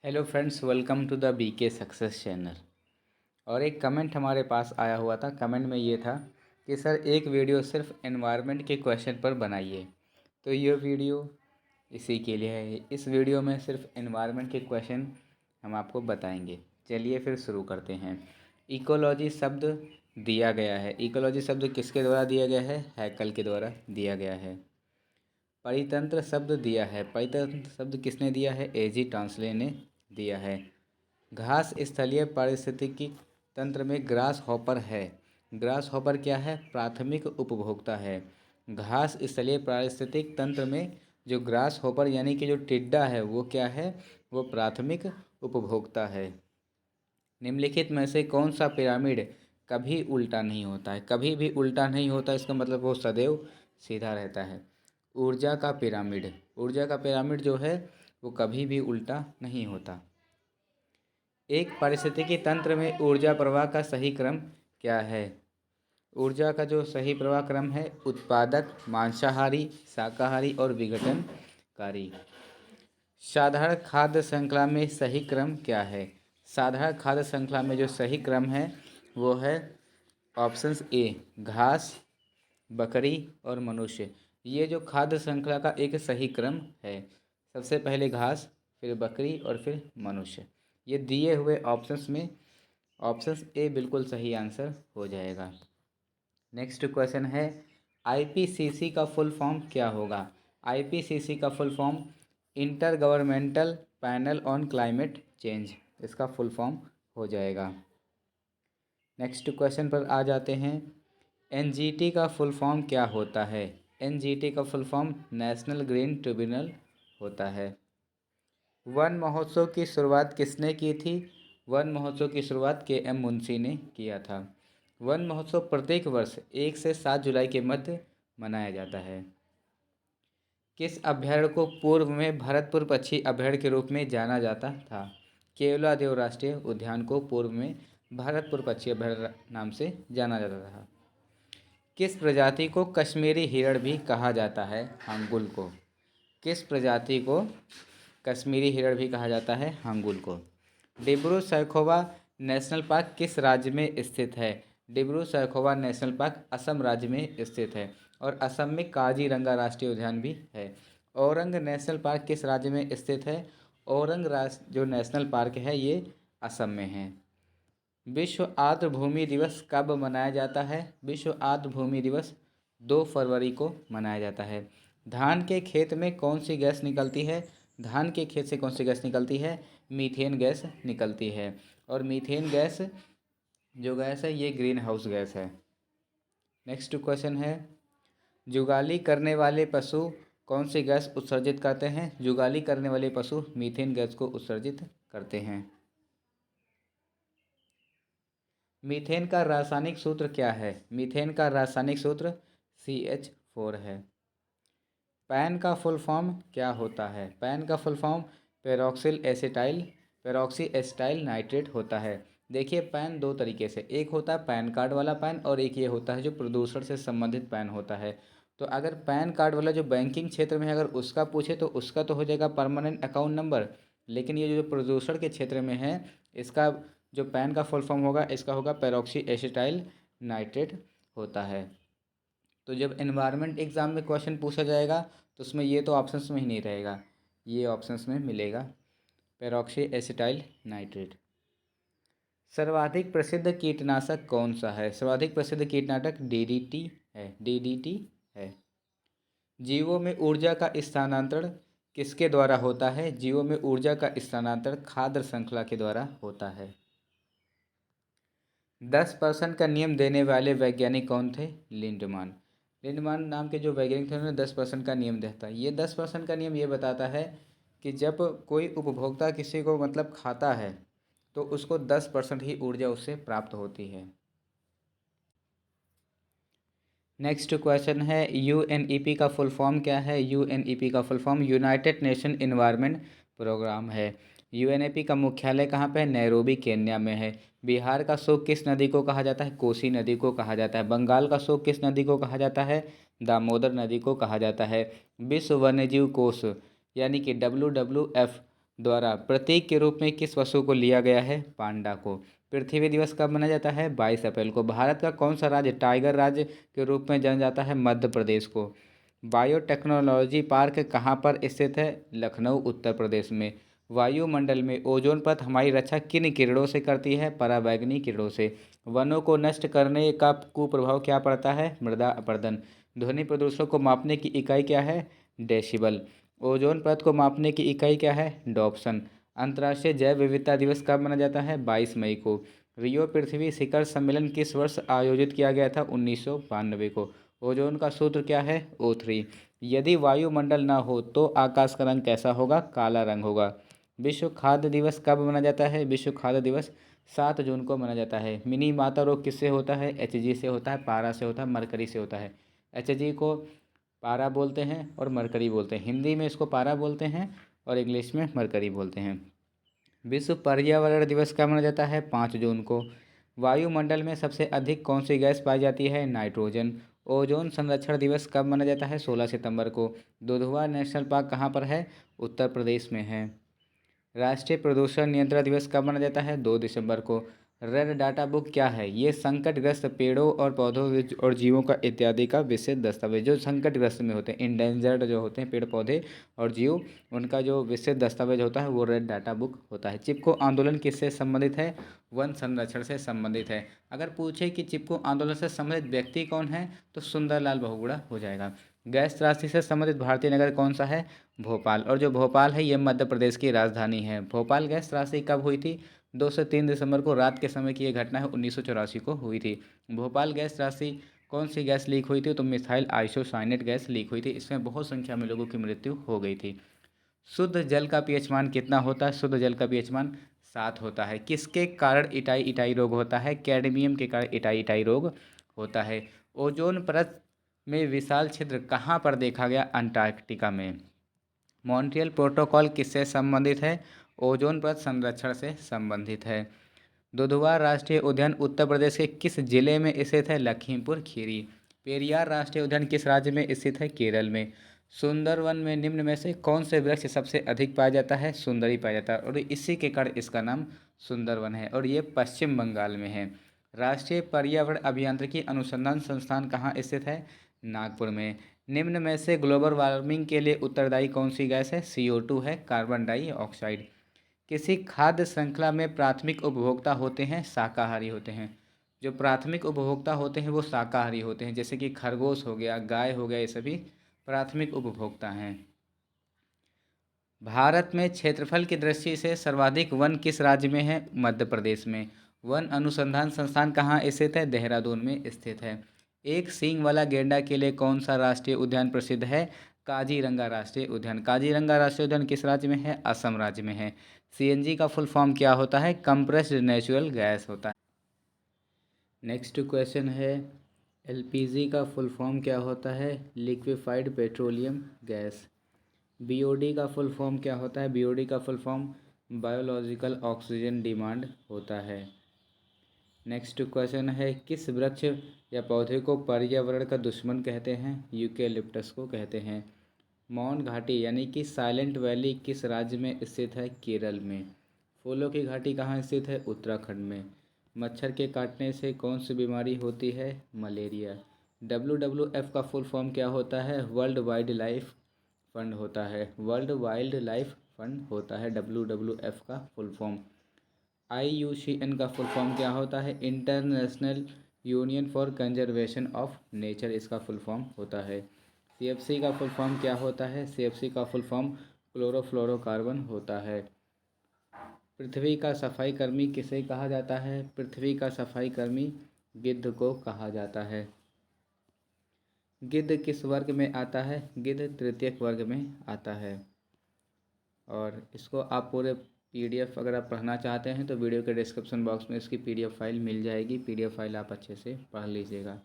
Hello friends, welcome to the BK success channel. और एक comment हमारे पास आया हुआ था। कमेंट में ये था कि सर एक वीडियो सिर्फ एनवायरनमेंट के क्वेश्चन पर बनाइए। तो ये वीडियो इसी के लिए है। इस वीडियो में सिर्फ एनवायरनमेंट के क्वेश्चन हम आपको बताएंगे। चलिए फिर शुरू करते हैं। इकोलॉजी शब्द दिया गया है। इकोलॉजी शब्द किसके द्वारा दिया गया है? हैकल के द्वारा दिया गया है। परितंत्र शब्द दिया है। परितंत्र शब्द किसने दिया है? एजी टांसले ने दिया है। घास स्थलीय पारिस्थितिकी तंत्र में ग्रास हॉपर है। ग्रास हॉपर क्या है? प्राथमिक उपभोक्ता है। घास स्थलीय पारिस्थितिक तंत्र में जो ग्रास हॉपर यानी कि जो टिड्डा है वो क्या है? वो प्राथमिक उपभोक्ता है। निम्नलिखित में से कौन सा पिरामिड कभी उल्टा नहीं होता है? कभी भी उल्टा नहीं होता, इसका मतलब वो सदैव सीधा रहता है। ऊर्जा का पिरामिड। ऊर्जा का पिरामिड जो है वो कभी भी उल्टा नहीं होता। एक पारिस्थितिकी तंत्र में ऊर्जा प्रवाह का सही क्रम क्या है? ऊर्जा का जो सही प्रवाह क्रम है, उत्पादक, मांसाहारी, शाकाहारी और विघटनकारी। साधारण खाद्य श्रृंखला में सही क्रम क्या है? साधारण खाद्य श्रृंखला में जो सही क्रम है वो है ऑप्शंस ए, घास, बकरी और मनुष्य। ये जो खाद्य श्रृंखला का एक सही क्रम है, सबसे पहले घास, फिर बकरी और फिर मनुष्य। ये दिए हुए ऑप्शंस में ऑप्शंस ए बिल्कुल सही आंसर हो जाएगा। नेक्स्ट क्वेश्चन है, आईपीसीसी का फुल फॉर्म क्या होगा? आईपीसीसी का full form inter governmental panel on climate change, इसका फुल फॉर्म हो जाएगा। नेक्स्ट क्वेश्चन पर आ जाते हैं। एनजीटी का फुल फॉर्म क्या होता है? एनजीटी का full form national green tribunal होता है। वन महोत्सव की शुरुआत किसने की थी? वन महोत्सव की शुरुआत के एम मुंशी ने किया था। वन महोत्सव प्रत्येक वर्ष 1 से 7 जुलाई के मध्य मनाया जाता है। किस अभयारण्य को पूर्व में भरतपुर पक्षी अभयारण्य के रूप में जाना जाता था? केवलादेव राष्ट्रीय उद्यान को पूर्व में भरतपुर पक्षी अभयारण्य नाम से जाना जाता था। किस प्रजाति को कश्मीरी हिरण भी कहा जाता है? हांगुल को। किस प्रजाति को कश्मीरी हिरण भी कहा जाता है? हांगुल को। डिब्रू सैखोवा नेशनल पार्क किस राज्य में स्थित है? डिब्रू सैखोवा नेशनल पार्क असम राज्य में स्थित है। और असम में काजीरंगा राष्ट्रीय उद्यान भी है। औरंग नेशनल पार्क किस राज्य में स्थित है? औरंग जो नेशनल पार्क है ये असम में है। विश्व आर्द्र भूमि दिवस कब मनाया जाता है? विश्व आर्द्र भूमि दिवस 2 फरवरी को मनाया जाता है। धान के खेत में कौन सी गैस निकलती है? धान के खेत से कौन सी गैस निकलती है? मीथेन गैस निकलती है। और मीथेन गैस जो गैस है ये ग्रीन हाउस गैस है। नेक्स्ट क्वेश्चन है, जुगाली करने वाले पशु कौन सी गैस उत्सर्जित करते हैं? जुगाली करने वाले पशु मीथेन गैस को उत्सर्जित करते हैं। मीथेन का रासायनिक सूत्र क्या है? मीथेन का रासायनिक सूत्र CH4 है। पैन का फुल फॉर्म क्या होता है? पैन का full form peroxy acetyl nitrate होता है। देखिए, पैन दो तरीके से, एक होता है पैन कार्ड वाला पैन और एक ये होता है जो प्रदूषण से संबंधित पैन होता है। तो अगर पैन कार्ड वाला जो बैंकिंग क्षेत्र में है अगर उसका पूछे तो उसका तो हो जाएगा परमानेंट अकाउंट नंबर। लेकिन ये जो प्रदूषण के क्षेत्र में है इसका जो पैन का फुल फॉर्म होगा इसका होगा पेरोक्सी एसिटाइल नाइट्रेट होता है। तो जब एनवायरनमेंट एग्ज़ाम में क्वेश्चन पूछा जाएगा तो उसमें ये तो ऑप्शंस में ही नहीं रहेगा, ये ऑप्शंस में मिलेगा पेरोक्सी एसिटाइल नाइट्रेट। सर्वाधिक प्रसिद्ध कीटनाशक कौन सा है? सर्वाधिक प्रसिद्ध कीटनाशक DDT है। DDT है। जीवों में ऊर्जा का स्थानांतरण किसके द्वारा होता है? जीवों में ऊर्जा का स्थानांतरण खाद्य श्रृंखला के द्वारा होता है। 10% का नियम देने वाले वैज्ञानिक कौन थे? लिंडमान। लिंडमान नाम के जो वैज्ञानिक थे उन्होंने 10% का नियम दिया था। ये 10% का नियम ये बताता है कि जब कोई उपभोक्ता किसी को मतलब खाता है तो उसको 10% ही ऊर्जा उससे प्राप्त होती है। नेक्स्ट क्वेश्चन है, UNEP का फुल फॉर्म क्या है? UNEP का full form United Nation environment program है। UNEP का मुख्यालय कहाँ पे है? नैरोबी केन्या में है। बिहार का शोक किस नदी को कहा जाता है? कोसी नदी को कहा जाता है। बंगाल का शोक किस नदी को कहा जाता है? दामोदर नदी को कहा जाता है। विश्व वन्यजीव कोष यानी कि WWF द्वारा प्रतीक के रूप में किस पशु को लिया गया है? पांडा को। पृथ्वी दिवस कब मनाया जाता है? 22 अप्रैल को। भारत का कौन सा राज्य टाइगर राज्य के रूप में जाना जाता है? मध्य प्रदेश को। बायोटेक्नोलॉजी पार्क कहाँ पर स्थित है? लखनऊ, उत्तर प्रदेश में। वायुमंडल में ओजोन परत हमारी रक्षा किन किरणों से करती है? पराबैंगनी किरणों से। वनों को नष्ट करने का कुप्रभाव क्या पड़ता है? मृदा अपरदन। ध्वनि प्रदूषण को मापने की इकाई क्या है? डेसिबल। ओजोन परत को मापने की इकाई क्या है? डॉप्सन। अंतर्राष्ट्रीय जैव विविधता दिवस कब मनाया जाता है? 22 मई को। रियो पृथ्वी शिखर सम्मेलन किस वर्ष आयोजित किया गया था? 1992 को। ओजोन का सूत्र क्या है? O3। यदि वायुमंडल ना हो तो आकाश का रंग कैसा होगा? काला रंग होगा। विश्व खाद्य दिवस कब मनाया जाता है? विश्व खाद्य दिवस 7 जून को मनाया जाता है। मिनी माता रोग किससे होता है? HG से होता है, पारा से होता है, मरकरी से होता है। HG को पारा बोलते हैं और मरकरी बोलते हैं। हिंदी में इसको पारा बोलते हैं और इंग्लिश में मरकरी बोलते हैं। विश्व पर्यावरण दिवस कब मनाया जाता है? 5 जून को। वायुमंडल में सबसे अधिक कौन सी गैस पाई जाती है? नाइट्रोजन। ओजोन संरक्षण दिवस कब मनाया जाता है? 16 सितंबर को। दुधवा नेशनल पार्क कहाँ पर है? उत्तर प्रदेश में है। राष्ट्रीय प्रदूषण नियंत्रण दिवस कब मनाया जाता है? 2 दिसंबर को। रेड डाटा बुक क्या है? ये संकटग्रस्त पेड़ों और पौधों और जीवों का इत्यादि का विशेष दस्तावेज जो संकटग्रस्त में होते हैं, इंडेंजर्ड जो होते हैं पेड़ पौधे और जीव, उनका जो विशेष दस्तावेज होता है वो रेड डाटा बुक होता है। चिपको आंदोलन किससे संबंधित है? वन संरक्षण से संबंधित है। अगर पूछे कि चिपको आंदोलन से संबंधित व्यक्ति कौन है तो सुंदरलाल बहुगुणा हो जाएगा। गैस त्रासदी से संबंधित भारतीय नगर कौन सा है? भोपाल। और जो भोपाल है ये मध्य प्रदेश की राजधानी है। भोपाल गैस त्रासदी कब हुई थी? 2 से 3 दिसंबर को रात के समय की ये घटना है, 1984 को हुई थी। भोपाल गैस त्रासदी कौन सी गैस लीक हुई थी? तो मिथाइल आइसोसाइनेट गैस लीक हुई थी। इसमें बहुत संख्या में लोगों की मृत्यु हो गई थी। शुद्ध जल का पीएच मान कितना होता है? शुद्ध जल का पीएच मान 7 होता है। किसके कारण इटाई इटाई रोग होता है? कैडमियम के कारण इटाई इटाई रोग होता है। ओजोन परत में विशाल छिद्र कहाँ पर देखा गया? अंटार्कटिका में। मॉन्ट्रियल प्रोटोकॉल किससे संबंधित है? ओजोन परत संरक्षण से संबंधित है। दुधवा राष्ट्रीय उद्यान उत्तर प्रदेश के किस जिले में स्थित है? लखीमपुर खीरी। पेरियार राष्ट्रीय उद्यान किस राज्य में स्थित है? केरल में। सुंदरवन में निम्न में से कौन से वृक्ष सबसे अधिक पाया जाता है? सुंदरी पाया जाता है और इसी के कारण इसका नाम सुंदरवन है और ये पश्चिम बंगाल में है। राष्ट्रीय पर्यावरण अभियांत्रिकी अनुसंधान संस्थान कहाँ स्थित है? नागपुर में। निम्न में से ग्लोबल वार्मिंग के लिए उत्तरदायी कौन सी गैस है? CO2 है, कार्बन डाइऑक्साइड। किसी खाद्य श्रृंखला में प्राथमिक उपभोक्ता होते हैं, शाकाहारी होते हैं। जो प्राथमिक उपभोक्ता होते हैं वो शाकाहारी होते हैं, जैसे कि खरगोश हो गया, गाय हो गया, ये सभी प्राथमिक उपभोक्ता हैं। भारत में क्षेत्रफल की दृष्टि से सर्वाधिक वन किस राज्य में है? मध्य प्रदेश में। वन अनुसंधान संस्थान कहाँ स्थित है? देहरादून में स्थित है। एक सींग वाला गेंडा के लिए कौन सा राष्ट्रीय उद्यान प्रसिद्ध है? काजीरंगा राष्ट्रीय उद्यान। काजीरंगा राष्ट्रीय उद्यान किस राज्य में है? असम राज्य में है। CNG का फुल फॉर्म क्या होता है? कंप्रेस्ड नेचुरल गैस होता है। नेक्स्ट क्वेश्चन है, LPG का फुल फॉर्म क्या होता है? Liquefied petroleum gas. BOD का फुल फॉर्म क्या होता है? BOD का full form biological oxygen demand होता है। नेक्स्ट क्वेश्चन है, किस वृक्ष या पौधे को पर्यावरण का दुश्मन कहते हैं? यूकेलिप्टस को कहते हैं। मौन घाटी यानी कि साइलेंट वैली किस राज्य में स्थित है? केरल में। फूलों की घाटी कहाँ स्थित है? उत्तराखंड में। मच्छर के काटने से कौन सी बीमारी होती है? मलेरिया। WWF का फुल फॉर्म क्या होता है? वर्ल्ड वाइल्ड लाइफ फंड होता है। वर्ल्ड वाइल्ड लाइफ फंड होता है WWF का फुल फॉर्म। IUCN का फुल फॉर्म क्या होता है? International union for conservation of nature इसका फुल फॉर्म होता है। CFC का फुल फॉर्म क्या होता है? CFC का फुल फॉर्म क्लोरोफ्लोरोकार्बन होता है। पृथ्वी का सफाई कर्मी किसे कहा जाता है? पृथ्वी का सफाई कर्मी गिद्ध को कहा जाता है। गिद्ध किस वर्ग में आता है? गिद्ध तृतीयक वर्ग में आता है। और इसको आप पूरे PDF अगर आप पढ़ना चाहते हैं तो वीडियो के डिस्क्रिप्शन बॉक्स में इसकी PDF फाइल मिल जाएगी। PDF फाइल आप अच्छे से पढ़ लीजिएगा।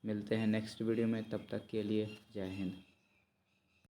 मिलते हैं नेक्स्ट वीडियो में, तब तक के लिए जय हिंद।